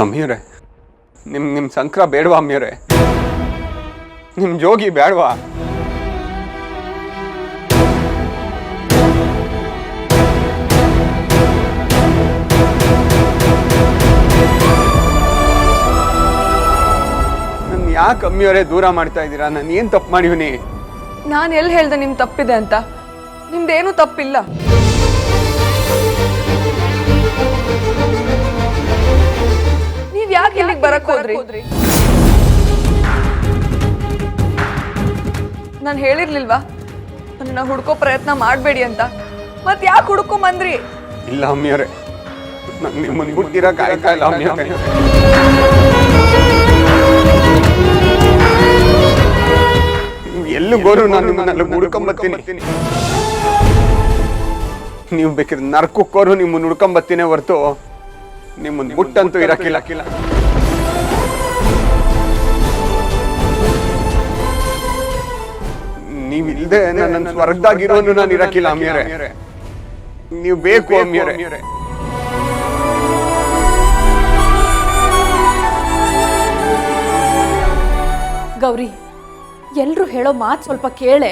ಅಮ್ಮಿಯವರೇ, ನಿಮ್ಮ ಸಂಕ್ರ ಬೇಡವಾ ಅಮ್ಮಿಯವರೇ? ನಿಮ್ಮ ಜೋಗಿ ಬೇಡವಾ? ನನ್ನ ಯಾಕೆ ಅಮ್ಮಿಯವರೇ ದೂರ ಮಾಡ್ತಾ ಇದ್ದೀರಾ? ನಾನು ಏನು ತಪ್ಪು ಮಾಡಿವ್ನಿ? ನಾನು ಎಲ್ಲಿ ಹೇಳ್ದೆ ನಿಮ್ ತಪ್ಪಿದೆ ಅಂತ? ನಿಮ್ದೇನು ತಪ್ಪಿಲ್ಲ. ನೀವ್ ಯಾಕೆ ಇಲ್ಲಿಗೆ ಬರಕ್ ಹೋದ್ರಿ? ನಾನು ಹೇಳಿರ್ಲಿಲ್ವಾ ನನ್ನ ಹುಡ್ಕೋ ಪ್ರಯತ್ನ ಮಾಡಬೇಡಿ ಅಂತ? ಮತ್ ಯಾಕೆ ಹುಡ್ಕೊ ಬಂದ್ರಿ? ಇಲ್ಲ ಅಮ್ಮಿಯವರೇ, ನಂಗೆ ನಿಮ್ಮನ್ನು ಬಿಟ್ಟಿರಕ್ಕೆ ಆಯ್ತಾ ಇಲ್ಲ ಅಮ್ಮಿಯವರೇ. ಎಲ್ಲೂ ಗೋರು ನಾನು ನಿಮ್ಮನ್ನೆಲ್ಲ ಹುಡ್ಕೊಂಬತ್ತೀನಿ. ನೀವು ಬೇಕಿದ್ರೆ ನರ್ಕೋರು ನಿಮ್ಮನ್ನು ಹುಡ್ಕೊಂಬತ್ತೀನಿ ಹೊರ್ತು ನಿಮ್ಮನ್ನು ಬಿಟ್ಟಂತೂ ಇರಕ್ಕಿಲ್ಲ. ನೀವಿಲ್ದೆ ನನ್ನ ಸ್ವರ್ಗದಾಗಿರೋನು ನಾನು ಇರಕ್ಕಿಲ್ಲ ಅಮ್ಮಿಯವರೇ. ನೀವು ಬೇಕು ಅಮ್ಮಿಯವರೇ. ಗೌರಿ, ಎಲ್ರು ಹೇಳೋ ಮಾತು ಸ್ವಲ್ಪ ಕೇಳೆ.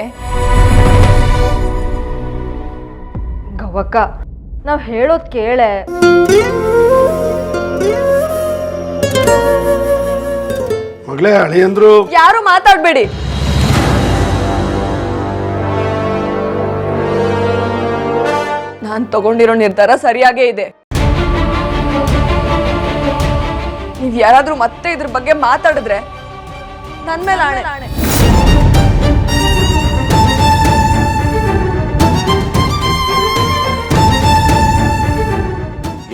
ಗವಕ್ಕ, ನಾವ್ ಹೇಳೋದ್ ಕೇಳೆ. ಮಗಳೇ, ಅಳಿಯಂದ್ರು ಯಾರು ಮಾತಾಡ್ಬೇಡಿ. ನಾನ್ ತಗೊಂಡಿರೋ ನಿರ್ಧಾರ ಸರಿಯಾಗೇ ಇದೆ. ನೀವ್ ಯಾರಾದ್ರೂ ಮತ್ತೆ ಇದ್ರ ಬಗ್ಗೆ ಮಾತಾಡಿದ್ರೆ ನನ್ ಮೇಲೆ ಆಣೆ.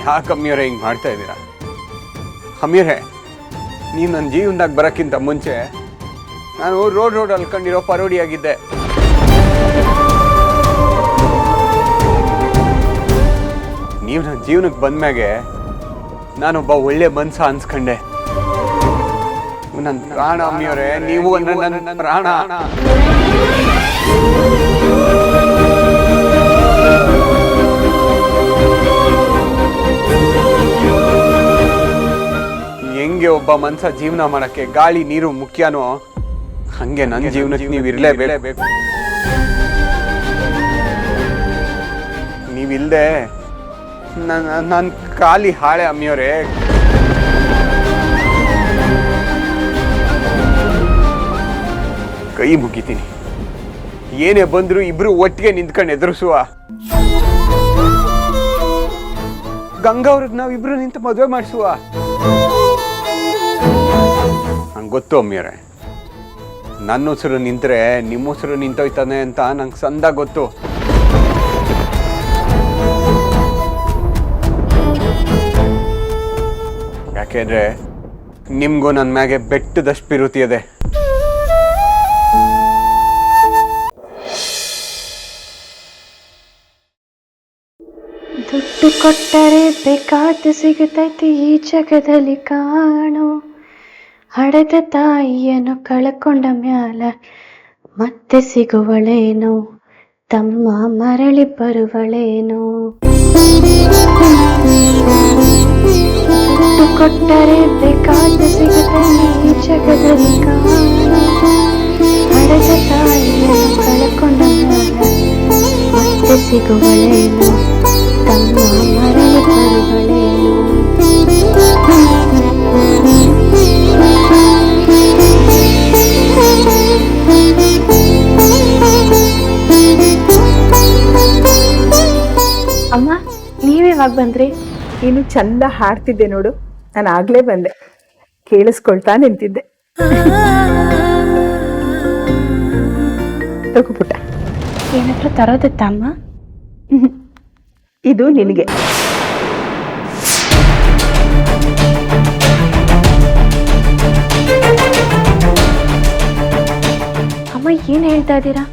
ಯಾಕೆ ಅಮ್ಮಿಯವರೇ ಹಿಂಗೆ ಮಾಡ್ತಾ ಇದ್ದೀರಾ? ಅಮ್ಮಿಯವರೇ, ನೀವು ನನ್ನ ಜೀವನದಾಗ ಬರೋಕ್ಕಿಂತ ಮುಂಚೆ ನಾನು ರೋಡ್ ಅಲ್ಕೊಂಡಿರೋ ಪರೋಡಿಯಾಗಿದ್ದೆ. ನೀವು ನನ್ನ ಜೀವನಕ್ಕೆ ಬಂದ್ಮ್ಯಾಗೆ ನಾನೊಬ್ಬ ಒಳ್ಳೆ ಮನ್ಸ ಅನ್ಸ್ಕೊಂಡೆ. ನನ್ನ ಪ್ರಾಣ ಅಮ್ಮಿಯವರೇ, ನೀವು ನನ್ನ ಪ್ರಾಣ. ಹೆಂಗೆ ಒಬ್ಬ ಮನ್ಸ ಜೀವನ ಮಾಡಕ್ಕೆ ಗಾಳಿ ನೀರು ಮುಖ್ಯನೋ ಹಂಗೆ ನನ್ನ ಜೀವನಕ್ಕೆ ನೀವು ಇರಲೇಬೇಕು. ನೀವಿಲ್ದೆ ನನ್ನ ಖಾಲಿ ಹಾಳೆ ಅಮ್ಮಿಯವರೇ. ಕೈ ಮುಗಿತೀನಿ, ಏನೇ ಬಂದ್ರು ಇಬ್ರು ಒಟ್ಟಿಗೆ ನಿಂತ್ಕೊಂಡು ಎದುರಿಸುವ. ಗಂಗಾ ಅವ್ರಿಗೆ ನಾವಿಬ್ರು ನಿಂತು ಮದುವೆ ಮಾಡಿಸುವ. ನಂಗೆ ಗೊತ್ತು ಅಮ್ಮಿಯವರೇ, ನನ್ನ ಉಸಿರು ನಿಂತರೆ ನಿಮ್ಮ ಉಸಿರು ನಿಂತೋಯ್ತಾನೆ ಅಂತ ನಂಗೆ ಸಂದ ಗೊತ್ತು. ಯಾಕೆಂದ್ರೆ ನಿಮ್ಗೂ ನನ್ನ ಮ್ಯಾಗೆ ಬೆಟ್ಟದಷ್ಟು ಪಿರುತಿ ಇದೆ. ದುಡ್ಡು ಕೊಟ್ಟರೆ ಬೇಕಾದ ಸಿಗುತ್ತೈತಿ ಈ ಜಗದಲ್ಲಿ ಕಾಣೋ. ಹಡೆದ ತಾಯಿಯನ್ನು ಕಳ್ಕೊಂಡ ಮ್ಯಾಲ ಮತ್ತೆ ಸಿಗುವಳೇನೋ, ತಮ್ಮ ಮರಳಿ ಬರುವಳೇನೋ. ದುಡ್ಡು ಕೊಟ್ಟರೆ ಬೇಕಾದ ಸಿಗುತ್ತೈತಿ ಈ ಜಗದಲ್ಲಿ ಕಾಣೋ. ಹಡೆದ ತಾಯಿಯನ್ನು ಕಳ್ಕೊಂಡ ಮ್ಯಾಲ ಮತ್ತೆ ಸಿಗುವಳೇನೋ, ತಮ್ಮ ಮರಳಿ ಬರುವಳೇನೋ. ಅಮ್ಮ, ನೀವೇವಾಗ ಬಂದ್ರಿ? ನೀನು ಚಂದ ಹಾಡ್ತಿದ್ದೆ ನೋಡು. ನಾನು ಆಗ್ಲೇ ಬಂದೆ, ಕೇಳಿಸ್ಕೊಳ್ತಾ ನಿಂತಿದ್ದೆ. ತಗೋ ಪುಟ್ಟ. ಏನಾದ್ರೂ ತರೋದತ್ತ ಅಮ್ಮ? ಇದು ನಿನಗೆ. ಅಮ್ಮ, ಏನ್ ಹೇಳ್ತಾ ಇದ್ದೀರಾ?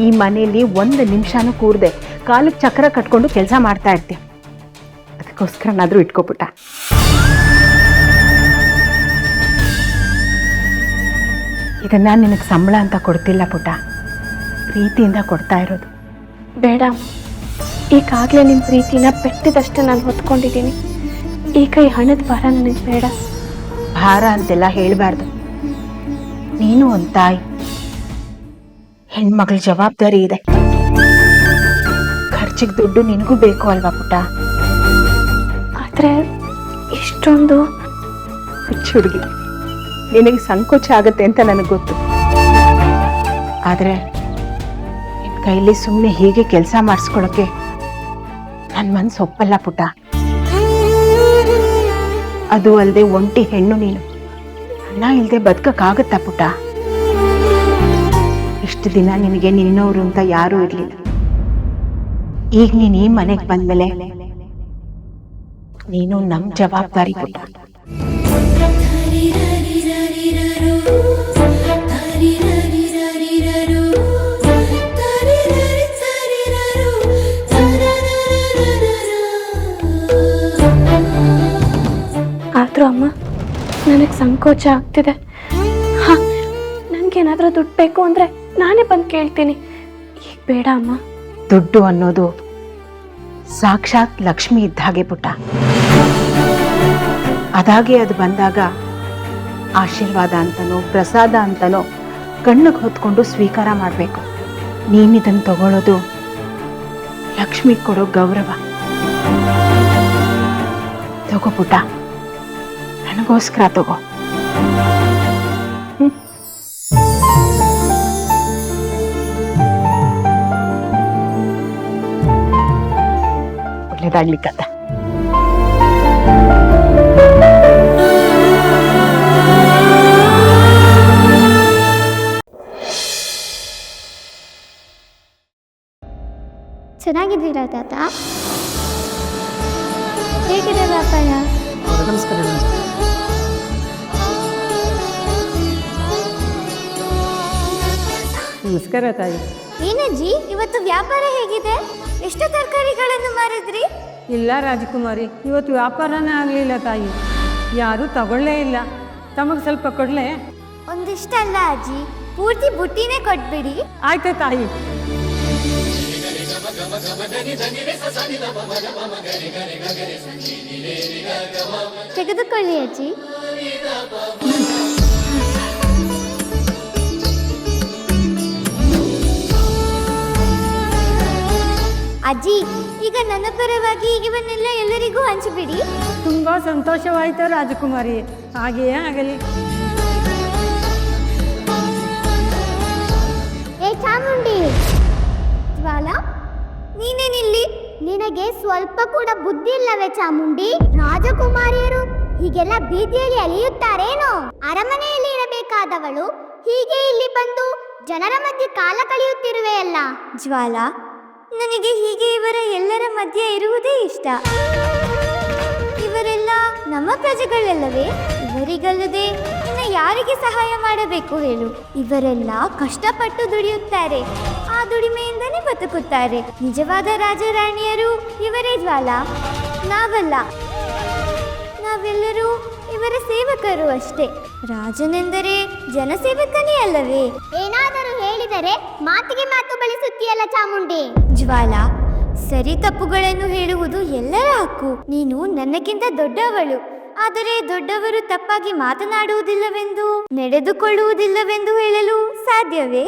ಈ ಮನೆಯಲ್ಲಿ ಒಂದು ನಿಮಿಷನೂ ಕೂರ್ದೆ ಕಾಲಕ್ಕೆ ಚಕ್ರ ಕಟ್ಕೊಂಡು ಕೆಲಸ ಮಾಡ್ತಾ ಇರ್ತೀವಿ. ಅದಕ್ಕೋಸ್ಕರನಾದ್ರೂ ಇಟ್ಕೊಪುಟ್ಟ. ಇದನ್ನ ನಿನಗೆ ಸಂಬಳ ಅಂತ ಕೊಡ್ತಿಲ್ಲ ಪುಟ್ಟ, ಪ್ರೀತಿಯಿಂದ ಕೊಡ್ತಾ ಇರೋದು. ಬೇಡ, ಈಗಾಗಲೇ ನಿಮ್ಮ ಪ್ರೀತಿನ ಪೆಟ್ಟಿದಷ್ಟು ನಾನು ಹೊತ್ಕೊಂಡಿದ್ದೀನಿ. ಈ ಕೈ ಹಣದ ಭಾರ ನನಗೆ ಬೇಡ. ಭಾರ ಅಂತೆಲ್ಲ ಹೇಳಬಾರ್ದು. ನೀನು ಒಂದು ತಾಯಿ, ಹೆಣ್ಮಗಳ ಜವಾಬ್ದಾರಿ ಇದೆ. ಖರ್ಚಿಗೆ ದುಡ್ಡು ನಿನಗೂ ಬೇಕು ಅಲ್ವಾ ಪುಟ್ಟ? ಆದ್ರೆ ಇಷ್ಟೊಂದು ಹುಚ್ಚು ಹುಡುಗಿ, ನಿನಗೆ ಸಂಕೋಚ ಆಗತ್ತೆ ಅಂತ ನನಗೆ ಗೊತ್ತು. ಆದ್ರೆ ನಿನ್ನ ಕೈಲಿ ಸುಮ್ಮನೆ ಹೀಗೆ ಕೆಲಸ ಮಾಡಿಸ್ಕೊಳಕ್ಕೆ ನನ್ನ ಮನಸ್ಸು ಒಪ್ಪಲ್ಲ ಪುಟ್ಟ. ಅದು ಅಲ್ಲದೆ ಒಂಟಿ ಹೆಣ್ಣು ನೀನು, ಅನ್ನ ಇಲ್ಲದೆ ಬದುಕಕ್ಕಾಗತ್ತಾ ಪುಟ್ಟ? ಇಷ್ಟು ದಿನ ನಿನಗೆ ನಿನ್ನವರು ಅಂತ ಯಾರೂ ಇರಲಿಲ್ಲ. ಈಗ ನೀನು ಈ ಮನೆಗೆ ಬಂದ್ಮೇಲೆ ನೀನು ನಮ್ಮ ಜವಾಬ್ದಾರಿ ಪುಟ್ಟ. ಆದ್ರೂ ಅಮ್ಮ, ನನಗೆ ಸಂಕೋಚ ಆಗ್ತಿದೆ. ಹಾ, ನನಗೇನಾದ್ರೂ ದುಡ್ಡು ಬೇಕು ಅಂದ್ರೆ ನಾನೇ ಬಂದು ಕೇಳ್ತೀನಿ. ಈಗ ಬೇಡ ಅಮ್ಮ. ದುಡ್ಡು ಅನ್ನೋದು ಸಾಕ್ಷಾತ್ ಲಕ್ಷ್ಮಿ ಇದ್ದ ಹಾಗೆ ಪುಟ್ಟ. ಅದಾಗೆ ಅದು ಬಂದಾಗ ಆಶೀರ್ವಾದ ಅಂತನೋ ಪ್ರಸಾದ ಅಂತನೋ ಕಣ್ಣಿಗೆ ಹೊತ್ಕೊಂಡು ಸ್ವೀಕಾರ ಮಾಡಬೇಕು. ನೀನಿದನ್ನು ತಗೊಳ್ಳೋದು ಲಕ್ಷ್ಮಿ ಕೊಡೋ ಗೌರವ. ತಗೋ ಪುಟ್ಟ, ನನಗೋಸ್ಕರ ತಗೋ. ಒಳ್ಳೇದಾಗ್ಲಿಕ್ಕತ್ತ. ಚೆನ್ನಾಗಿದ್ದೀರಾ ತಾತ? ಹೇಗಿದೆ ವ್ಯಾಪಾರ? ನಮಸ್ಕಾರ. ನಮಸ್ಕಾರ ತಾಯಿ. ಏನಜ್ಜಿ, ಇವತ್ತು ವ್ಯಾಪಾರ ಹೇಗಿದೆ? ಎಷ್ಟು ತರಕಾರಿಗಳನ್ನು ಮಾರಿದ್ರಿ? ಇಲ್ಲ ರಾಜಕುಮಾರಿ, ಇವತ್ತು ವ್ಯಾಪಾರನೇ ಆಗಲಿಲ್ಲ ತಾಯಿ. ಯಾರೂ ತಗೊಳ್ಳೇ ಇಲ್ಲ. ತಮಗೆ ಸ್ವಲ್ಪ ಕೊಡಲೇ? ಒಂದಿಷ್ಟಲ್ಲ ಅಜ್ಜಿ, ಪೂರ್ತಿ ಬುಟ್ಟಿನೇ ಕೊಟ್ಬಿಡಿ. ಆಯ್ತು ತಾಯಿ. ತೆಗೆದುಕೊಳ್ಳಿ ಅಜ್ಜಿ. ಅಜ್ಜಿ, ಈಗ ನನ್ನ ಪರವಾಗಿ ಇವನ್ನೆಲ್ಲ ಎಲ್ಲರಿಗೂ ಹಂಚಿಬಿಡಿ. ತುಂಬ ಸಂತೋಷವಾಯಿತು ರಾಜಕುಮಾರಿ, ಹಾಗೆಯೇ ಆಗಲಿ. ಏ ಚಾಮುಂಡಿ, ಜ್ವಾಲ, ನೀನೇನಿಲ್ಲಿ? ನಿನಗೆ ಸ್ವಲ್ಪ ಕೂಡ ಬುದ್ಧಿ ಇಲ್ಲವೇ ಚಾಮುಂಡಿ? ರಾಜಕುಮಾರಿಯರು ಹೀಗೆಲ್ಲ ಬೀದಿಯಲ್ಲಿ ಅಲಿಯುತ್ತಾರೇನೋ? ಅರಮನೆಯಲ್ಲಿ ಇರಬೇಕಾದವಳು ಹೀಗೆ ಇಲ್ಲಿ ಬಂದು ಜನರ ಮಧ್ಯೆ ಕಾಲ ಕಳೆಯುತ್ತಿರುವೆಯಲ್ಲ. ಜ್ವಾಲ, ನನಗೆ ಹೀಗೆ ಇವರ ಎಲ್ಲರ ಮಧ್ಯೆ ಇರುವುದೇ ಇಷ್ಟ. ಇವರೆಲ್ಲ ನಮ್ಮ ಪ್ರಜೆಗಳಲ್ಲವೇ? ಇವರಿಗಲ್ಲದೆ ಇನ್ನು ಯಾರಿಗೆ ಸಹಾಯ ಮಾಡಬೇಕು ಹೇಳು? ಇವರೆಲ್ಲ ಕಷ್ಟಪಟ್ಟು ದುಡಿಯುತ್ತಾರೆ, ಆ ದುಡಿಮೆಯಿಂದಲೇ ಬದುಕುತ್ತಾರೆ. ನಿಜವಾದ ರಾಜರಾಣಿಯರು ಇವರೇ ಜ್ವಾಲ, ನಾವಲ್ಲ. ನಾವೆಲ್ಲರೂ ಇವರ ಸೇವಕರು ಅಷ್ಟೇ. ರಾಜನೆಂದರೆ ಜನಸೇವಕನೇ ಅಲ್ಲವೇ? ಏನಾದರೂ ಹೇಳಿದರೆ ಮಾತಿಗೆ ಮಾತು ಬಳಸುತ್ತೀಯಲ್ಲ ಚಾಮುಂಡಿ. ಜ್ವಾಲ, ಸರಿ ತಪ್ಪುಗಳನ್ನು ಹೇಳುವುದು ಎಲ್ಲರ ಹಕ್ಕು. ನೀನು ನನ್ನಕ್ಕಿಂತ ದೊಡ್ಡವಳು, ಆದರೆ ದೊಡ್ಡವರು ತಪ್ಪಾಗಿ ಮಾತನಾಡುವುದಿಲ್ಲವೆಂದು, ನಡೆದುಕೊಳ್ಳುವುದಿಲ್ಲವೆಂದು ಹೇಳಲು ಸಾಧ್ಯವೇ?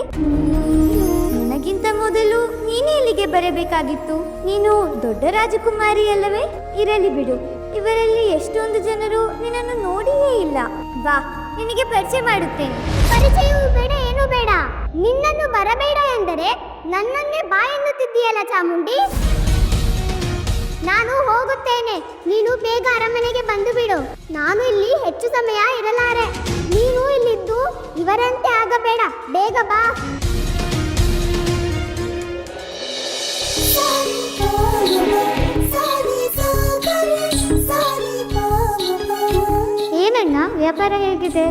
ನನಗಿಂತ ಮೊದಲು ನೀನೇ ಇಲ್ಲಿಗೆ ಬರಬೇಕಾಗಿತ್ತು. ನೀನು ದೊಡ್ಡ ರಾಜಕುಮಾರಿ ಅಲ್ಲವೇ? ಇರಲಿ ಬಿಡು, ಇವರಲ್ಲಿ ಎಷ್ಟೊಂದು ಜನರು ನಿನ್ನನ್ನು ನೋಡಿಯೇ ಇಲ್ಲ. ಬಾ, ನಿನಗೆ ಪರಿಚಯ ಮಾಡುತ್ತೇನೆ. ಪರಿಚಯವೂ ಬೇಡ, ಏನೂ ಬೇಡ. ನಿನ್ನನ್ನು ಬರಬೇಡ ಎಂದರೆ ನನ್ನನ್ನೇ ಬಾ ಎನ್ನುತ್ತಿದ್ದೀಯಲ್ಲ ಚಾಮುಂಡಿ. ನಾನು ಹೋಗುತ್ತೇನೆ, ನೀನು ಬೇಗ ಅರಮನೆಗೆ ಬಂದು ಬಿಡು. ನಾನು ಇಲ್ಲಿ ಹೆಚ್ಚು ಸಮಯ ಇರಲಾರೆ. ನೀನು ಇಲ್ಲಿದ್ದು ಇವರಂತೆ ಆಗಬೇಡ, ಬೇಗ ಬಾ. ಏನಣ್ಣ, ವ್ಯಾಪಾರ ಹೇಗಿದೆ?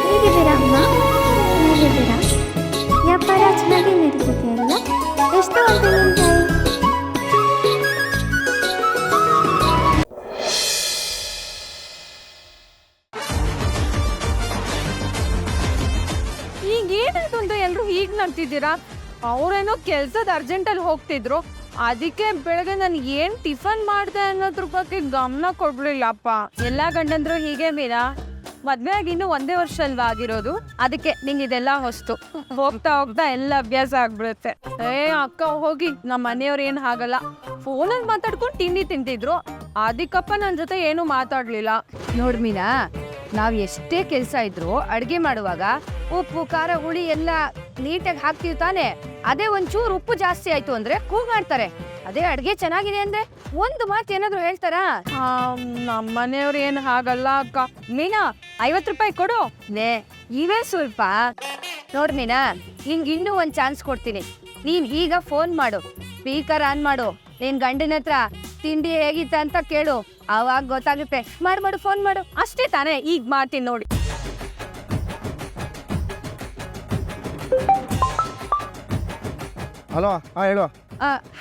ಹೇಗಿದ್ದೀರಾ ಅಮ್ಮ? ಹೇಗಿದ್ದೀರಾ? ವ್ಯಾಪಾರ ಚೆನ್ನಾಗಿ ನಡೀತಿದೆ ಅಲ್ಲ? ಎಷ್ಟು ಅಂತ ಹೇಳ್ತೀರಾ? ಅವರೇನೋ ಕೆಲ್ಸದ ಅರ್ಜೆಂಟಲ್ಲಿ ಹೋಗ್ತಿದ್ರು, ಅದಕ್ಕೆ ಬೆಳಗ್ಗೆ ನಾನು ಏನ್ ಟಿಫನ್ ಮಾಡಿದೆ ಅನ್ನೋದ್ರ ಬಗ್ಗೆ ಗಮನ ಕೊಡ್ಲಿಲ್ಲಪ್ಪ. ಎಲ್ಲಾ ಗಂಡಂದ್ರು ಹೀಗೆ ಮೀರಾ, ಮದ್ವೆ ಆಗಿ ಇನ್ನು 1 ವರ್ಷ ಅಲ್ವಾ ಆಗಿರೋದು, ಅದಕ್ಕೆ ನಿಂಗೆ ಇದೆಲ್ಲ ಹೊಸ್ತು. ಹೋಗ್ತಾ ಹೋಗ್ತಾ ಎಲ್ಲ ಅಭ್ಯಾಸ ಆಗ್ಬಿಡುತ್ತೆ. ಅಕ್ಕ ಹೋಗಿ, ನಮ್ಮ ಮನೆಯವ್ರು ಏನು ಹಾಗಲ್ಲ, ಫೋನಲ್ಲಿ ಮಾತಾಡ್ಕೊಂಡು ತಿಂಡಿ ತಿಂತಿದ್ರು, ಅದಕ್ಕಪ್ಪ ನನ್ನ ಜೊತೆ ಏನು ಮಾತಾಡ್ಲಿಲ್ಲ. ನೋಡ್ ಮೀನಾ, ನಾವ್ ಎಷ್ಟೇ ಕೆಲ್ಸ ಇದ್ರು ಅಡ್ಗೆ ಮಾಡುವಾಗ ಉಪ್ಪು ಖಾರ ಹುಳಿ ಎಲ್ಲ ನೀಟಾಗಿ ಹಾಕ್ತೀವಿ ತಾನೆ. ಅದೇ ಒಂಚೂರು ಉಪ್ಪು ಜಾಸ್ತಿ ಆಯ್ತು ಅಂದ್ರೆ ಕೂಗಾಡ್ತಾರೆ. ಅದೇ ಅಡ್ಗೆ ಚೆನ್ನಾಗಿದೆ ಅಂದ್ರೆ ಒಂದು ಮಾತು ಏನಾದ್ರು ಹೇಳ್ತಾರಾ? ನಮ್ಮ ಮನೆಯವ್ರು ಏನು ಹಾಗಲ್ಲ ಅಕ್ಕ. ಮೀನಾ 50 ರೂಪಾಯಿ ಕೊಡು. ಇವೇ ಸ್ವಲ್ಪ. ನೋಡ್ ಮೀನಾ, ನಿಂಗೆ ಇನ್ನೂ ಒಂದು ಚಾನ್ಸ್ ಕೊಡ್ತೀನಿ. ನೀನ್ ಈಗ ಫೋನ್ ಮಾಡು, ಸ್ಪೀಕರ್ ಆನ್ ಮಾಡು, ನಿನ್ ಗಂಡನ ಹತ್ರ ತಿಂಡಿ ಹೇಗಿತ್ತ ಅಂತ ಕೇಳು, ಅವಾಗ ಗೊತ್ತಾಗುತ್ತೆ. ಮಾಡು ಫೋನ್ ಮಾಡು. ಅಷ್ಟೇ ತಾನೇ, ಈಗ ಮಾಡ್ತೀನಿ ನೋಡಿ. ಹಲೋ, ಹೇಳು.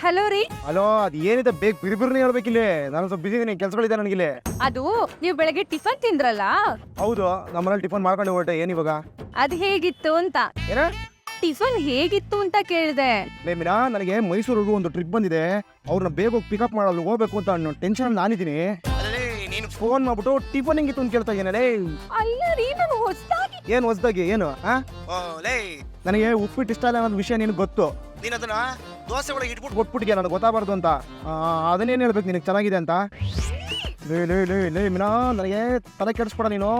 ಹಲೋ ರೀ. ಹಲೋ, ಅದು ಏನಿದೆ ಬೇಗ ಬಿರ್ಬಿರ್ನೇ ಹೇಳ್ಬೇಕಿಲ್ಲಿ, ನಾನು ಸ್ವಲ್ಪ ಬಿಸಿ ಇದೀನಿ, ಕೆಲಸಗಳಿದೆ ನನಗಿಲ್ಲಿ. ಅದು ನೀವು ಬೆಳಗ್ಗೆ ಟಿಫನ್ ತಿಂದ್ರಲ್ಲ? ಹೌದು, ನಮ್ಮನೇಲಿ ಟಿಫನ್ ಮಾಡ್ಕೊಂಡು ಹೊರಟೆ. ಏನಿವಾಗ? ಅದು ಹೇಗಿತ್ತು ಅಂತ. ಏನ ಟಿಫನ್ ಹೇಗಿತ್ತು ಅಂತ ಕೇಳಿದೆ. ಮೀನಾ, ನನಗೆ ಮೈಸೂರಿಗೆ ಒಂದು ಟ್ರಿಪ್ ಬಂದಿದೆ, ಅವ್ರನ್ನ ಬೇಗ ಹೋಗಿ ಪಿಕಪ್ ಮಾಡಲು ಹೋಗ್ಬೇಕು ಅಂತ ಅನ್ನೋ ಟೆನ್ಷನ್ ನಾನಿದ್ದೀನಿ. ನೀನು ಫೋನ್ ಮಾಡ್ಬಿಟ್ಟು ಟಿಫನ್ ಹೆಂಗಿತ್ತು ಅಂತ ಕೇಳ್ತಾ ಇದ್ದೇನೆ. ಅಲ್ಲ ರೀ, ನಾನು ಹೊಸದಾಗಿ. ಏನು ಹೊಸದಾಗಿ? ಏನು? ನನಗೆ ಉಪ್ಪಿಟ್ಟು ಇಷ್ಟ ಇಲ್ಲ ಅನ್ನೋದು ವಿಷಯ ನಿನಗೆ ಗೊತ್ತು. ನೀನು ಅದನ್ನ ದೋಸೆ ಒಳಗೆ ಇಟ್ಬಿಟ್ಟು ಕೊಟ್ಬಿಟ್ಟಿಗೆ, ನನಗೆ ಗೊತ್ತಾಗಬಾರ್ದು ಅಂತ. ಅದನ್ನೇನು ಹೇಳ್ಬೇಕು ನಿನಗೆ ಚೆನ್ನಾಗಿದೆ ಅಂತ? ಲೇ ಮೀನಾ, ನನಗೆ ತಲೆ ಕೆಡಿಸ್ಕೊಡ ನೀನು.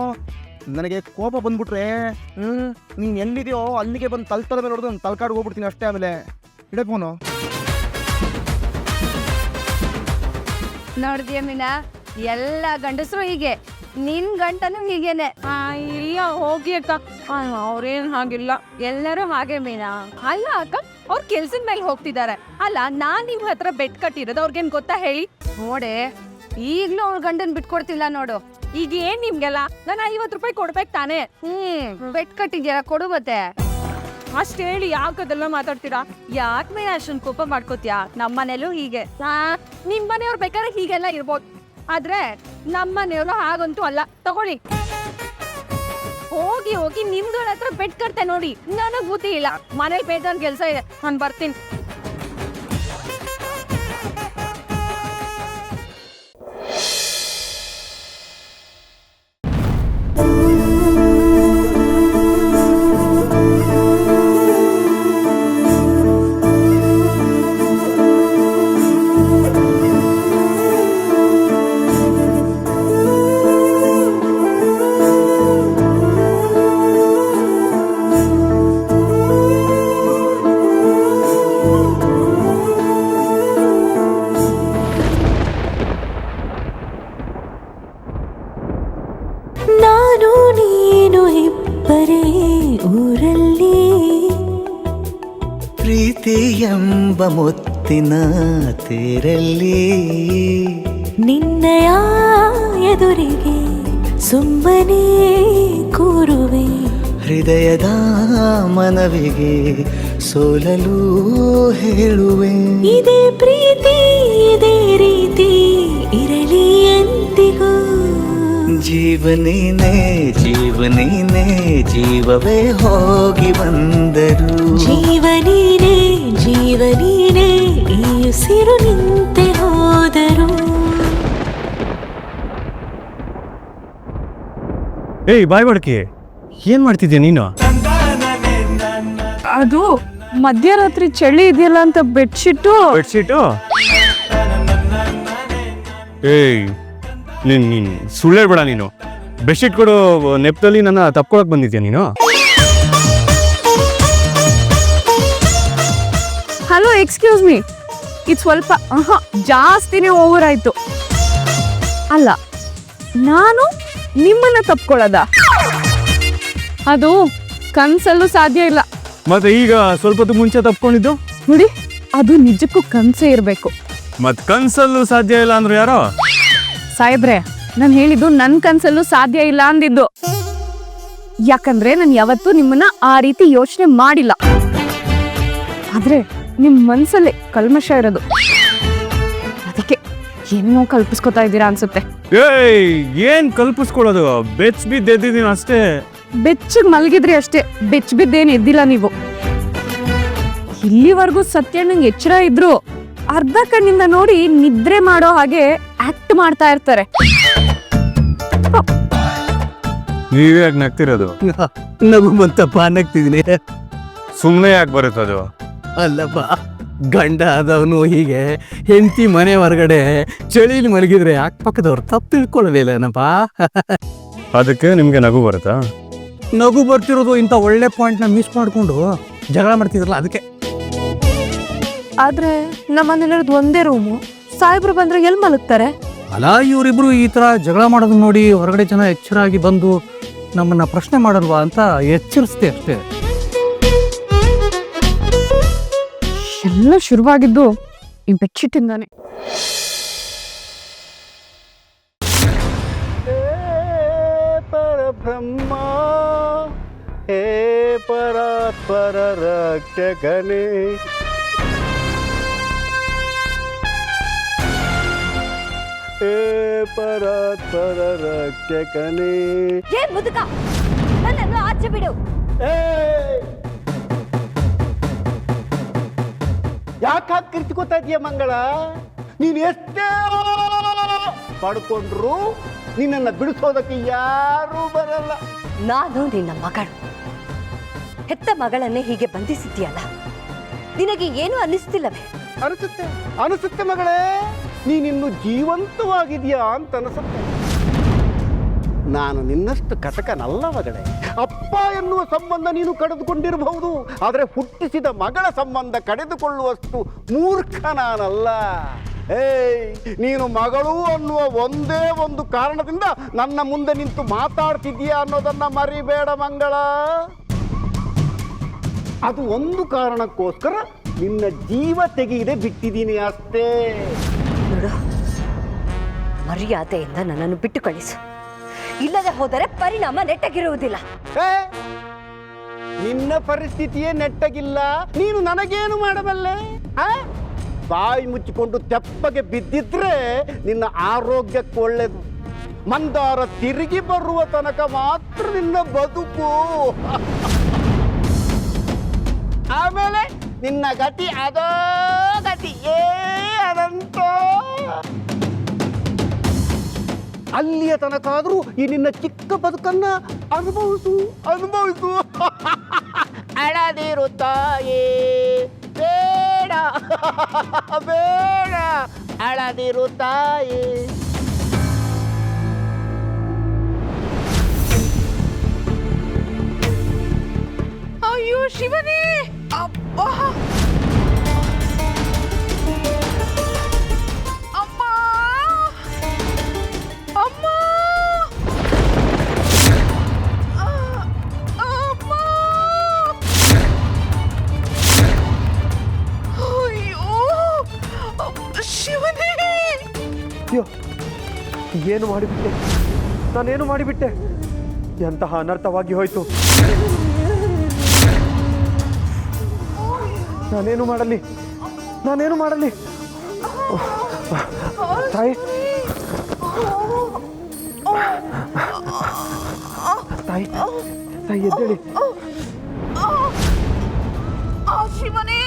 ನನಗೆ ಕೋಪ ಬಂದ್ಬಿಟ್ರೆ ನೀನು ಎಲ್ಲಿದೆಯೋ ಅಲ್ಲಿಗೆ ಬಂದು ತಲೆ ಮೇಲೆ ನೋಡಿದು ನಾನು ತಲೆಕಾಡು ಹೋಗ್ಬಿಡ್ತೀನಿ ಅಷ್ಟೇ. ಆಮೇಲೆ ಇಡೇ ಫೋನು. ನೋಡಿದ್ಯಾ ಮೀನಾ, ಎಲ್ಲ ಗಂಡಸರು ಹೀಗೆ, ನಿನ್ ಗಂಟನು ಹೀಗೇನೆ. ಇಲ್ಲ ಹೋಗಿ ಅಕ್ಕ, ಅವ್ರೇನ್ ಹಾಗಿಲ್ಲ, ಎಲ್ಲರೂ ಹಾಗೆ ಮೀನಾ. ಅಲ್ಲ ಅಕ್ಕ, ಅವ್ರ ಕೆಲ್ಸದ ಮೇಲೆ ಹೋಗ್ತಿದ್ದಾರೆ. ಅಲ್ಲ, ನಾನ್ ನಿಮ್ ಹತ್ರ ಬೆಟ್ ಕಟ್ಟಿರೋದು ಅವ್ರಿಗೇನ್ ಗೊತ್ತಾ ಹೇಳಿ? ನೋಡೆ, ಈಗ್ಲೂ ಅವ್ರ ಗಂಡನ್ ಬಿಟ್ಕೊಡ್ತಿಲ್ಲ ನೋಡು. ಈಗ ಏನ್ ನಿಮ್ಗೆಲ್ಲ ನಾನು 50 ರೂಪಾಯಿ ಕೊಡ್ಬೇಕು ತಾನೇ? ಬೆಟ್ ಕಟ್ಟಿದ್ಯಾರ, ಕೊಡು ಮತ್ತೆ. ಅಷ್ಟ್ ಹೇಳಿ ಯಾಕದೆಲ್ಲ ಮಾತಾಡ್ತೀರಾ? ಯಾಕೆ ಮೇ ಅಷ್ಟೊಂದು ಕೋಪ ಮಾಡ್ಕೋತೀಯಾ? ನಮ್ಮನೇಲೂ ಹೀಗೆ. ನಿಮ್ ಮನೆಯವ್ರು ಬೇಕಾದ್ರೆ ಹೀಗೆಲ್ಲ ಇರ್ಬೋದು, ಆದ್ರೆ ನಮ್ಮ ಮನೆಯವರು ಹಾಗಂತೂ ಅಲ್ಲ. ತಗೊಳ್ಳಿ, ಹೋಗಿ ನಿಮ್ಗಳ ಹತ್ರ ಬೆಟ್ ಕಟ್ತೆ ನೋಡಿ. ನನಗ್ ಬುದ್ಧಿ ಇಲ್ಲ, ಮನೇಲಿ ಬೇಜಾನ್ ಕೆಲಸ ಇದೆ, ನಾನು ಬರ್ತೀನಿ. ನಾನು ನೀನು ಇಬ್ಬರೇ ಊರಲ್ಲಿ, ಪ್ರೀತಿ ಎಂಬ ಮುತ್ತಿನ ತೇರಲ್ಲಿ, ನಿನ್ನಯ ಎದುರಿಗೆ ಸುಮ್ಮನೆ ಕೂರುವೆ, ಹೃದಯದ ಮನವಿಗೆ ಸೋಲಲು ಹೇಳುವೆ. ಇದೇ ಪ್ರೀತಿ ಇದೇ ರೀತಿ ಇರಲಿ ಎಂದಿಗೂ. ಜೀವನೇನೆ ಜೀವನೇನೆ ಜೀವವೇ ಹೋಗಿ ಬಂದರು. ಜೀವನೀನೇ ಜೀವನೀನೇ ಈ ಉಸಿರು ನಿಂತೆ ಹೋದರು. ಏಯ್ ಬಾಯ್ ಬಡ್ಕಿ, ಏನ್ ಮಾಡ್ತಿದ್ಯಾ ನೀನು? ಅದು ಮಧ್ಯರಾತ್ರಿ ಚಳಿ ಇದೆಯಲ್ಲ ಅಂತ ಬೆಡ್ಶೀಟು. ಏಯ್ ನೀನ್ ಸುಳ್ಳು ಹೇಳ್ಬೇಡ. ನೀನು ಬೆಡ್ಶೀಟ್ ಕೊಡು ನೆಪದಲ್ಲಿ ನನ್ನ ತಪ್ಕೊಳಕ್ ಬಂದಿದ್ಯಾ ನೀನು? ಹಲೋ, ಎಕ್ಸ್ಕ್ಯೂಸ್ ಮೀ, ಇದು ಸ್ವಲ್ಪ ಜಾಸ್ತಿನೇ ಓವರ್ ಆಯ್ತು. ಅಲ್ಲ, ನಾನು ನಿಮ್ಮನ್ನ ತಪ್ಕೊಳ್ಳೋದ? ಅದು ಕನ್ಸಲ್ಲೂ ಸಾಧ್ಯ ಇಲ್ಲ. ಮತ್ತೆ ಈಗ ಸ್ವಲ್ಪ ಹೊತ್ತು ಮುಂಚೆ ತಪ್ಕೊಂಡಿದ್ದು ನೋಡಿ, ಅದು ನಿಜಕ್ಕೂ ಕನ್ಸೇ ಇರ್ಬೇಕು. ಮತ್ ಕನ್ಸಲ್ಲೂ ಸಾಧ್ಯ ಇಲ್ಲ ಅಂದ್ರೆ ಯಾರೋ? ಸಾಹೇಬ್ರೆ, ನಾನು ಹೇಳಿದ್ದು ನನ್ ಕನ್ಸಲ್ಲೂ ಸಾಧ್ಯ ಇಲ್ಲ ಅಂದಿದ್ದು. ಯಾಕಂದ್ರೆ ನಾನು ಯಾವತ್ತೂ ನಿಮ್ಮನ್ನ ಆ ರೀತಿ ಯೋಚನೆ ಮಾಡಿಲ್ಲ. ಆದ್ರೆ ನಿಮ್ ಮನ್ಸಲ್ಲೇ ಕಲ್ಮಶ ಇರೋದು, ಅದಕ್ಕೆ ಏನೋ ಕಲ್ಪಿಸ್ಕೊತಾ ಇದ್ದೀರಾ ಅನ್ಸುತ್ತೆ. ಏಯ್, ಏನ್ ಕಲ್ಪಿಸ್ಕೊಳ್ಳೋದು? ಬೆಚ್ ಬಿದ್ದು ಎದ್ದಿದ್ದೀನಿ ಅಷ್ಟೇ. ಬೆಚ್ಚಗ್ ಮಲಗಿದ್ರಿ ಅಷ್ಟೇ, ಬೆಚ್ಚ ಬಿದ್ದೇನ್ ಎದ್ದಿಲ್ಲ ನೀವು. ಇಲ್ಲಿವರೆಗೂ ಸತ್ಯಣ್ಣಂಗೆ ಎಚ್ಚರ ಇದ್ರು ಅರ್ಧ ಕಣ್ಣಿಂದ ನೋಡಿ ನಿದ್ರೆ ಮಾಡೋ ಹಾಗೆ ಆಕ್ಟ್ ಮಾಡ್ತಾ ಇರ್ತಾರೆ. ನೀವೇ ಯಾಕೆ ನಗ್ತಿರೋದು? ನಗು ಬಂತಪ್ಪ ನಗ್ತಿದ್ದೀನಿ. ಸುಮ್ಮನೆ ಯಾಕೆ ಬರುತ್ತದು? ಅಲ್ಲಪ್ಪ, ಗಂಡ ಆದವನು ಹೀಗೆ ಹೆಂಡತಿ ಮನೆ ಹೊರಗಡೆ ಚಳಿಲಿ ಮಲಗಿದ್ರೆ ಅಕ್ಕಪಕ್ಕದವ್ರು ತಪ್ಪು ತಿಳ್ಕೊಳ್ಳಲಿಲ್ಲನಪ್ಪ. ಅದಕ್ಕೆ ನಿಮ್ಗೆ ನಗು ಬರುತ್ತಾ? ನಗು ಬರ್ತಿರೋದು ಇಂಥ ಒಳ್ಳೆ ಪಾಯಿಂಟ್ನ ಮಿಸ್ ಮಾಡಿಕೊಂಡು ಜಗಳ ಮಾಡ್ತಿದ್ರಲ್ಲ ಅದಕ್ಕೆ. ಆದ್ರೆ ನಮ್ಮನೇಲಿರೋದು ಒಂದೇ ರೂಮು, ಸಾಹೇಬ್ರು ಬಂದ್ರೆ ಎಲ್ಲಿ ಮಲಗ್ತಾರೆ? ಅಲ್ಲ, ಇವರಿಬ್ರು ಈ ಥರ ಜಗಳ ಮಾಡೋದನ್ನ ನೋಡಿ ಹೊರಗಡೆ ಜನ ಎಚ್ಚರಾಗಿ ಬಂದು ನಮ್ಮನ್ನ ಪ್ರಶ್ನೆ ಮಾಡಲ್ವಾ ಅಂತ ಎಚ್ಚರಿಸ್ತೆ ಅಷ್ಟೇ. ಎಲ್ಲ ಶುರುವಾಗಿದ್ದು ಈ ಬೆಡ್ಶೀಟಿಂದಾನೆ. ಪರಬ್ರಹ್ಮ ಹೇ ಪರಾತ್ಪರ ರಕ್ಷಕನೇ, ಹೇ ಪರಾತ್ಪರ ರಕ್ಷಕನೇ. ಏ ಮುದುಕ, ನನ್ನನ್ನು ಆಚೆ ಬಿಡು. ಯಾಕಾಗ್ ಕಿರ್ಚ್ಕೋತಾ ಇದೀಯ ಮಂಗಳ? ನೀನು ಎಷ್ಟೇ ಪಡ್ಕೊಂಡ್ರು ನಿನ್ನನ್ನು ಬಿಡಿಸೋದಕ್ಕೆ ಯಾರೂ ಬರಲ್ಲ. ನಾನು ನಿನ್ನ ಮಗಳು, ಹೆತ್ತ ಮಗಳನ್ನೇ ಹೀಗೆ ಬಂಧಿಸಿದ್ದೀಯಲ್ಲ, ನಿನಗೆ ಏನು ಅನ್ನಿಸ್ತಿಲ್ಲವೇ? ಅನಿಸುತ್ತೆ ಮಗಳೇ, ನೀನಿನ್ನು ಜೀವಂತವಾಗಿದೆಯಾ ಅಂತ ಅನಿಸುತ್ತೆ. ನಾನು ನಿನ್ನಷ್ಟು ಕಟಕನಲ್ಲ ಮಗಳೇ. ಅಪ್ಪ ಎನ್ನುವ ಸಂಬಂಧ ನೀನು ಕಳೆದುಕೊಂಡಿರಬಹುದು, ಆದರೆ ಹುಟ್ಟಿಸಿದ ಮಗಳ ಸಂಬಂಧ ಕಳೆದುಕೊಳ್ಳುವಷ್ಟು ಮೂರ್ಖ ನಾನಲ್ಲ. ನೀನು ಮಗಳು ಅನ್ನುವ ಒಂದೇ ಒಂದು ಕಾರಣದಿಂದ ನನ್ನ ಮುಂದೆ ನಿಂತು ಮಾತಾಡ್ತಿದ್ದೀಯಾ ಅನ್ನೋದನ್ನ ಮರಿಬೇಡ ಮಂಗಳ. ಅದು ಒಂದು ಕಾರಣಕ್ಕೋಸ್ಕರ ನಿನ್ನ ಜೀವ ತೆಗೆಯದೆ ಬಿಟ್ಟಿದ್ದೀನಿ ಅಷ್ಟೇ. ನೋಡು, ಮರ್ಯಾದೆಯಿಂದ ನನ್ನನ್ನು ಬಿಟ್ಟು ಕಳಿಸು, ಇಲ್ಲದೆ ಹೋದರೆ ಪರಿಣಾಮ ನೆಟ್ಟಗಿರುವುದಿಲ್ಲ. ನಿನ್ನ ಪರಿಸ್ಥಿತಿಯೇ ನೆಟ್ಟಗಿಲ್ಲ, ನೀನು ನನಗೇನು ಮಾಡಬಲ್ಲೆ? ಬಾಯಿ ಮುಚ್ಚಿಕೊಂಡು ತೆಪ್ಪಗೆ ಬಿದ್ದಿದ್ರೆ ನಿನ್ನ ಆರೋಗ್ಯಕ್ಕೆ ಒಳ್ಳೆಯದು. ಮಂದಾರ ತಿರುಗಿ ಬರುವ ತನಕ ಮಾತ್ರ ನಿನ್ನ ಬದುಕು. ಆಮೇಲೆ ನಿನ್ನ ಗತಿ ಅದೋ ಗತಿ, ಅದಂತ ಅಲ್ಲಿಯ ತನಕ ಆದ್ರೂ ಈ ನಿನ್ನ ಚಿಕ್ಕ ಬದುಕನ್ನ ಅನುಭವಿಸು. ಅಳದಿರು ತಾಯೇ, ಬೇಡ ಬೇಡ, ಅಳದಿರು ತಾಯೇ. ಅಯ್ಯೋ ಶಿವನೇ, ಅಪ್ಪ, ಅಮ್ಮ, ಅಮ್ಮ, ಅಮ್ಮ, ಅಯ್ಯೋ ಶಿವನೇ. ಏನು ಮಾಡಿಬಿಟ್ಟೆ? ನಾನೇನು ಮಾಡಿಬಿಟ್ಟೆ? ಎಂತಹ ಅನರ್ಥವಾಗಿ ಹೋಯ್ತು. ನಾನೇನು ಮಾಡಲಿ ತಾಯಿ? ತಾಯಿ ಎದ್ದೇಳಿ. ಶಿವನೇ,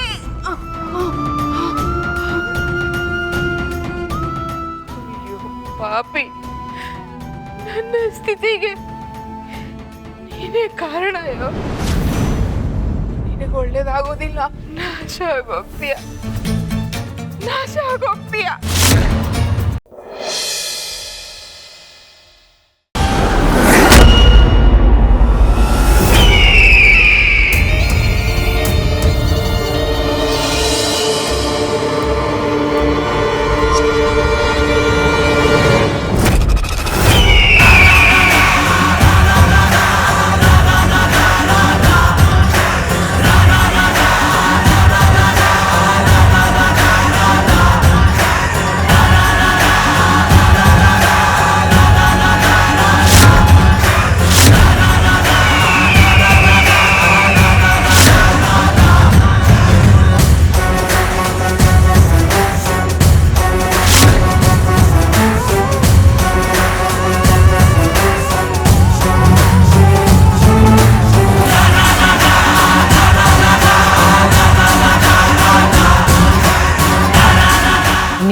ಪಾಪಿ, ನನ್ನ ಸ್ಥಿತಿಗೆ ನೀನೇ ಕಾರಣ. ನಿನಗೆ ಒಳ್ಳೇದಾಗೋದಿಲ್ಲ, ನಾಶ ಆಗೋಗ್ತೀಯ.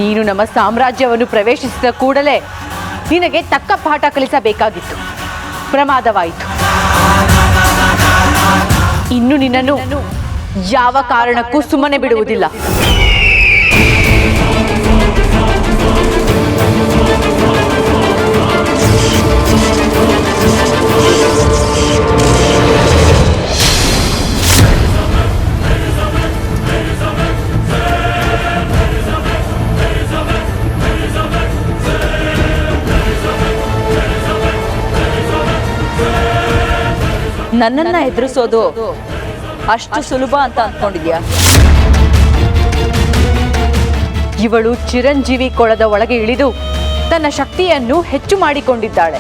ನೀನು ನಮ್ಮ ಸಾಮ್ರಾಜ್ಯವನ್ನು ಪ್ರವೇಶಿಸಿದ ಕೂಡಲೇ ನಿನಗೆ ತಕ್ಕ ಪಾಠ ಕಲಿಸಬೇಕಾಗಿತ್ತು. ಪ್ರಮಾದವಾಯಿತು. ಇನ್ನು ನಿನ್ನನ್ನು ಯಾವ ಕಾರಣಕ್ಕೂ ಸುಮ್ಮನೆ ಬಿಡುವುದಿಲ್ಲ. ನನ್ನನ್ನ ಎದುರಿಸೋದು ಅಷ್ಟು ಸುಲಭ ಅಂತ ಅಂದ್ಕೊಂಡಿದ್ಯಾ? ಇವಳು ಚಿರಂಜೀವಿ ಕೊಳದ ಒಳಗೆ ಇಳಿದು ತನ್ನ ಶಕ್ತಿಯನ್ನು ಹೆಚ್ಚು ಮಾಡಿಕೊಂಡಿದ್ದಾಳೆ.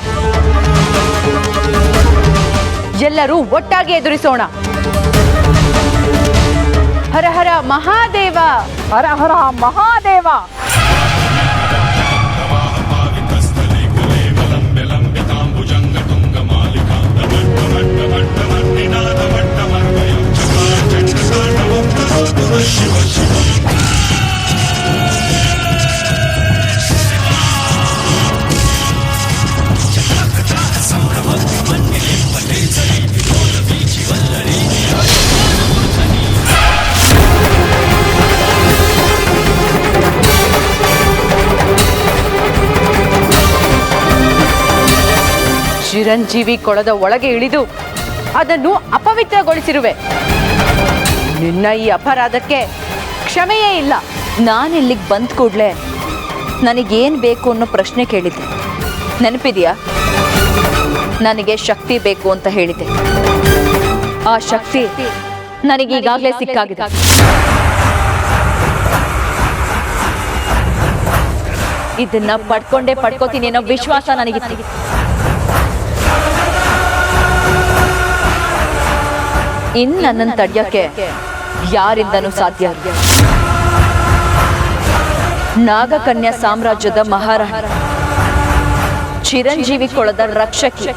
ಎಲ್ಲರೂ ಒಟ್ಟಾಗಿ ಎದುರಿಸೋಣ. ಹರ ಹರ ಮಹಾದೇವ, ಹರ ಹರ ಮಹಾದೇವ. ಚಿರಂಜೀವಿ ಕೊಳದ ಒಳಗೆ ಇಳಿದು ಅದನ್ನು ಅಪವಿತ್ರಗೊಳಿಸಿರುವೆ. ನಿನ್ನ ಈ ಅಪರಾಧಕ್ಕೆ ಕ್ಷಮೆಯೇ ಇಲ್ಲ. ನಾನಿಲ್ಲಿಗೆ ಬಂದ ಕೂಡಲೇ ನನಗೇನು ಬೇಕು ಅನ್ನೋ ಪ್ರಶ್ನೆ ಕೇಳಿದ್ದೆ. ನೆನಪಿದೆಯಾ? ನನಗೆ ಶಕ್ತಿ ಬೇಕು ಅಂತ ಹೇಳಿದ್ದೆ. ಆ ಶಕ್ತಿ ನನಗೀಗಾಗಲೇ ಸಿಕ್ಕಾಗಿದೆ. ಇದನ್ನ ಪಡ್ಕೋತೀನಿ ಅನ್ನೋ ವಿಶ್ವಾಸ ನನಗಿತ್ತು. ಇನ್ನು ನನ್ನನ್ನು ತಡೆಯೋಕ್ಕೆ ಯಾರಿಂದನೂ ಸಾಧ್ಯ ಇಲ್ಲ. ನಾಗಕನ್ಯಾ ಸಾಮ್ರಾಜ್ಯದ ಮಹಾರಾಣಿ, ಚಿರಂಜೀವಿ ಕೊಳದ ರಕ್ಷಕಿ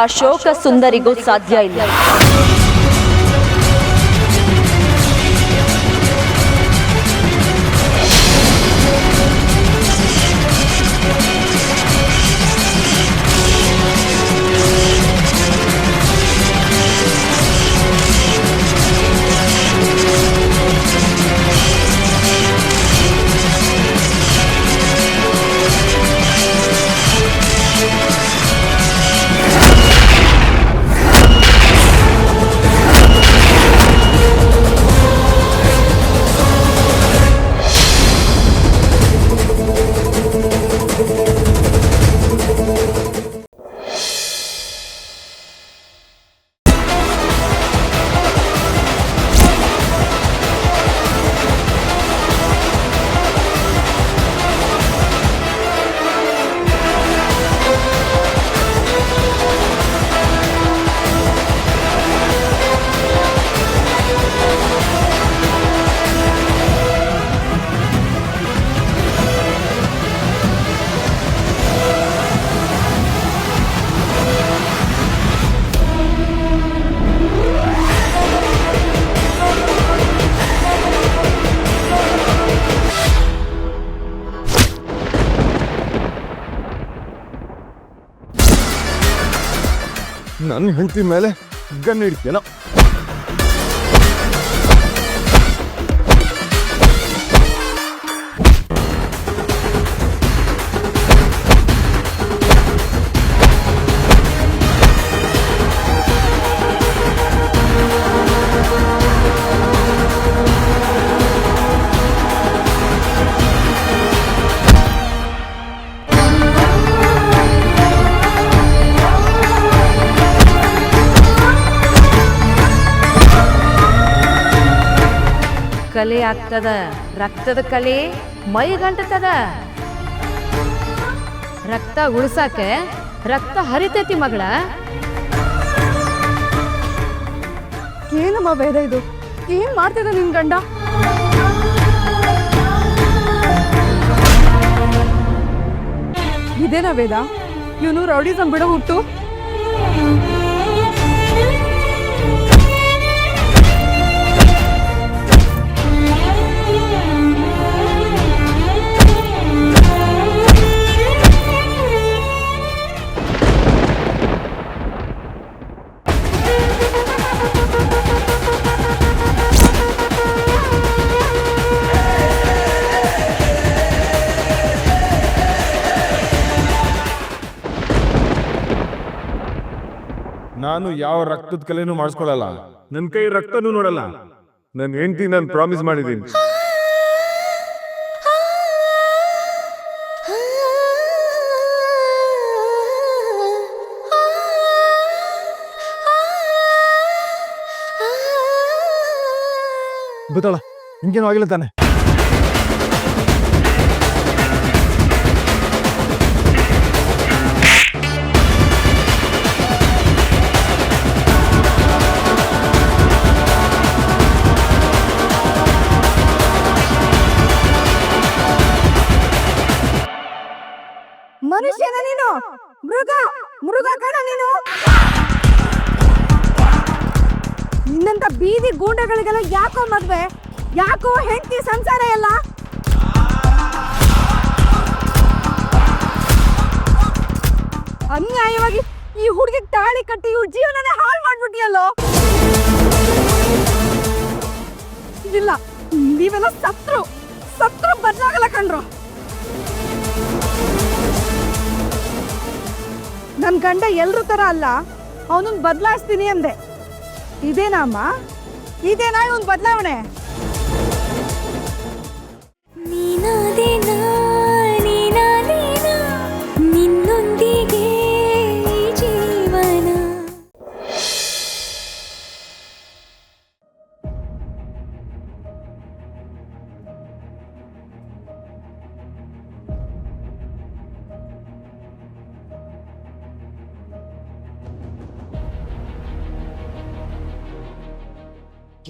ಅಶೋಕ ಸುಂದರಿಗೂ ಸಾಧ್ಯ ಇಲ್ಲ. ನನ್ನ ಹೆಂಡತಿ ಮೇಲೆ ಗನ್ ಹಿಡಿತೇನೋ. ಕಲೆ ಆಗ್ತದ, ರಕ್ತದ ಕಲೆ ಮೈಗಂಟತದ. ರಕ್ತ ಉಳ್ಸಾಕೆ ರಕ್ತ ಹರಿತೈತಿ ಮಗಳ. ಏನಮ್ಮ ವೇದ ಇದು? ಏನ್ ಮಾಡ್ತಿದ ನಿನ್ ಗಂಡ? ಇದೇನಾ ವೇದ? ಇವನು ರೌಡಿಸಂ ಬಿಡೋ ಹುಟ್ಟು. ನಾನು ಯಾವ ರಕ್ತದ ಕಲೆನೂ ಮಾಡಿಸ್ಕೊಳಲ್ಲ, ನನ್ನ ಕೈ ರಕ್ತನೂ ನೋಡಲ್ಲ. ನನ್ನ ಹೆಂಡತಿ ನಾನು ಪ್ರಾಮಿಸ್ ಮಾಡಿದ್ದೀನಿ. ಗೊತ್ತಲ್ಲ, ನಿಮ್ಗೇನು ಆಗಿಲ್ಲ ತಾನೆ? ಮನುಷ್ಯನ ನೀನು, ಮೃಗ ಮೃಗ ಕಣ ನೀನು. ನಿನ್ನಂತ ಬೀದಿ ಗೂಂಡಗಳಿಗೆಲ್ಲ ಯಾಕೋ ಮದ್ವೆ, ಯಾಕೋ ಹೆಂಡತಿ ಸಂಸಾರ ಎಲ್ಲ? ಅನ್ಯಾಯವಾಗಿ ಈ ಹುಡುಗಿಗೆ ತಾಳಿ ಕಟ್ಟಿ ಇವ್ರ ಜೀವನನೇ ಹಾಳು ಮಾಡ್ಬಿಟ್ಟಿಯಲ್ಲೋ. ಇಲ್ಲ, ನೀವೆಲ್ಲ ಸತ್ರು ಬದಲಾಗಲ್ಲ ಕಣ್ರು. ನನ್ ಗಂಡ ಎಲ್ರೂ ತರ ಅಲ್ಲ, ಅವನನ್ನ ಬದಲಾಯಿಸ್ತೀನಿ ಅಂದೆ. ಇದೇನಮ್ಮ, ಇದೇನಾ ಇವನ್ ಬದಲಾವಣೆ? ನಿನ್ನೊಂದಿಗೆ ಜೀವನ.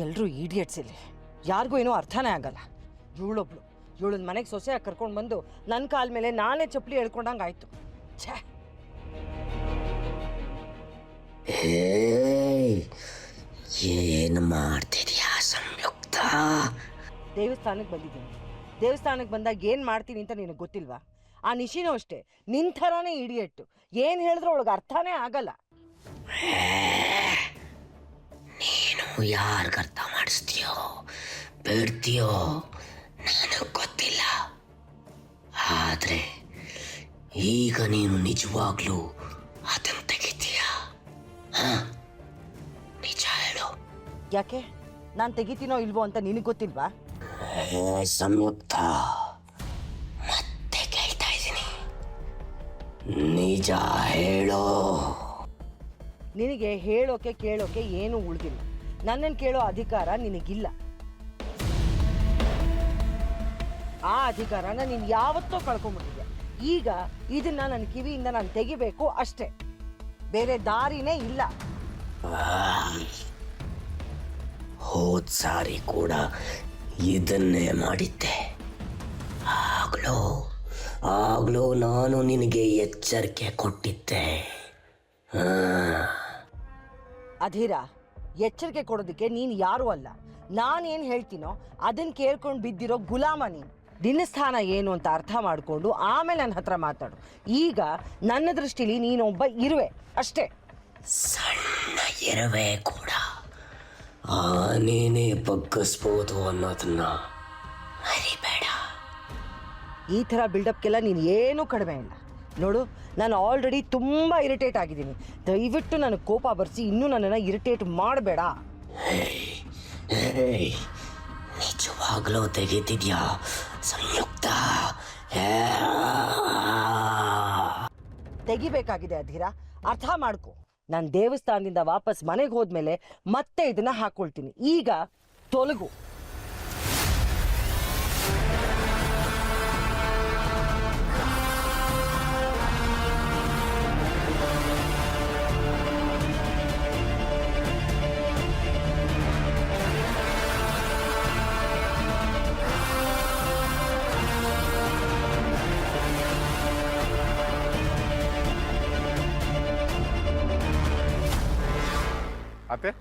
ಎಲ್ಲರೂ ಈಡಿಯಟ್ಸ್ ಇಲ್ಲಿ, ಯಾರಿಗೂ ಏನೂ ಅರ್ಥನೇ ಆಗಲ್ಲ. ಇವಳನ್ನ ಮನೆಗೆ ಸೊಸೆಯಾಗಿ ಕರ್ಕೊಂಡು ಬಂದು ನನ್ನ ಕಾಲ ಮೇಲೆ ನಾನೇ ಚಪ್ಪಲಿ ಹೇಳ್ಕೊಂಡಂಗೆ ಆಯ್ತು. ಛೇ, ಏನು ಮಾಡ್ತಿದ್ಯಾ ಸಂಯುಕ್ತ? ದೇವಸ್ಥಾನಕ್ಕೆ ಬಂದಿದ್ದೀನಿ. ದೇವಸ್ಥಾನಕ್ಕೆ ಬಂದಾಗ ಏನು ಮಾಡ್ತೀನಿ ಅಂತ ನಿನಗೆ ಗೊತ್ತಿಲ್ವಾ? ಆ ನಿಶಿನೂ ಅಷ್ಟೇ, ನಿನ್ನ ಥರನೇ ಇಡಿಯಟ್ಟು. ಏನು ಹೇಳಿದ್ರೆ ಅವಳಿಗೆ ಅರ್ಥನೇ ಆಗಲ್ಲ. ನೀನು ಯಾರಿಗೆ ಅರ್ಥ ಮಾಡಿಸ್ತೀಯೋ ಬಿಡ್ತೀಯೋ ನನಗೆ ಗೊತ್ತಿಲ್ಲ. ಆದರೆ ಈಗ ನೀನು ನಿಜವಾಗ್ಲೂ ಅದನ್ನು ತೆಗಿತೀಯಾ? ನಿಜ ಹೇಳು. ಯಾಕೆ ನಾನು ತೆಗಿತೀನೋ ಇಲ್ವೋ ಅಂತ ನಿನಗೆ ಗೊತ್ತಿಲ್ವಾ? ಸಂಯುಕ್ತ, ಮತ್ತೆ ಕೇಳ್ತಾ ಇದ್ದೀನಿ, ನಿಜ ಹೇಳೋ. ನಿನಗೆ ಹೇಳೋಕೆ ಕೇಳೋಕೆ ಏನೂ ಉಳಿದಿಲ್ಲ. ನನ್ನನ್ನು ಕೇಳೋ ಅಧಿಕಾರ ನಿನಗಿಲ್ಲ. ಆ ಅಧಿಕಾರನ ನೀನು ಯಾವತ್ತೋ ಕಳ್ಕೊಂಡ್ಬಿಟ್ಟಿದ್ಯಾ. ಈಗ ಇದನ್ನ ನನ್ನ ಕಿವಿಯಿಂದ ನಾನು ತೆಗಿಬೇಕು ಅಷ್ಟೇ, ಬೇರೆ ದಾರಿನೇ ಇಲ್ಲ. ಹೋದ್ ಸಾರಿ ಕೂಡ ಇದನ್ನೇ ಮಾಡಿದ್ದೆ. ಆಗ್ಲೂ ನಾನು ನಿನಗೆ ಎಚ್ಚರಿಕೆ ಕೊಟ್ಟಿದ್ದೆ. ಅಧೀರ, ಎಚ್ಚರಿಕೆ ಕೊಡೋದಕ್ಕೆ ನೀನು ಯಾರೂ ಅಲ್ಲ. ನಾನೇನು ಹೇಳ್ತೀನೋ ಅದನ್ನು ಕೇಳ್ಕೊಂಡು ಬಿದ್ದಿರೋ ಗುಲಾಮ ನೀನು. ನಿನ್ನ ಸ್ಥಾನ ಏನು ಅಂತ ಅರ್ಥ ಮಾಡಿಕೊಂಡು ಆಮೇಲೆ ನನ್ನ ಹತ್ರ ಮಾತಾಡು. ಈಗ ನನ್ನ ದೃಷ್ಟಿಲಿ ನೀನೊಬ್ಬ ಇರುವೆ ಅಷ್ಟೇ. ಸಣ್ಣ ಇರುವೆ ಕೂಡ ಆನೇನೆ ಬಗ್ಗಿಸ್ಬೋದು ಅನ್ನೋದನ್ನ ಮರಿಬೇಡ. ಈ ಥರ ಬಿಲ್ಡಪ್ಗೆಲ್ಲ ನೀನು ಏನೂ ಕಡಿಮೆ ಇಲ್ಲ. ನೋಡು, ನಾನು ಆಲ್ರೆಡಿ ತುಂಬ ಇರಿಟೇಟ್ ಆಗಿದ್ದೀನಿ. ದಯವಿಟ್ಟು ನನಗೆ ಕೋಪ ಬರೆಸಿ ಇನ್ನೂ ನನ್ನನ್ನು ಇರಿಟೇಟ್ ಮಾಡಬೇಡ. ನಿಜವಾಗ್ಲೂ ತೆಗಿತಿದ್ಯಾ ಸಂಯುಕ್ತ? ತೆಗಿಬೇಕಾಗಿದೆ ಅಧೀರ, ಅರ್ಥ ಮಾಡ್ಕೊ. ನಾನು ದೇವಸ್ಥಾನದಿಂದ ವಾಪಸ್ ಮನೆಗೆ ಹೋದ್ಮೇಲೆ ಮತ್ತೆ ಇದನ್ನ ಹಾಕೊಳ್ತೀನಿ. ಈಗ ತೊಲಗು. ಅತ್ತೆ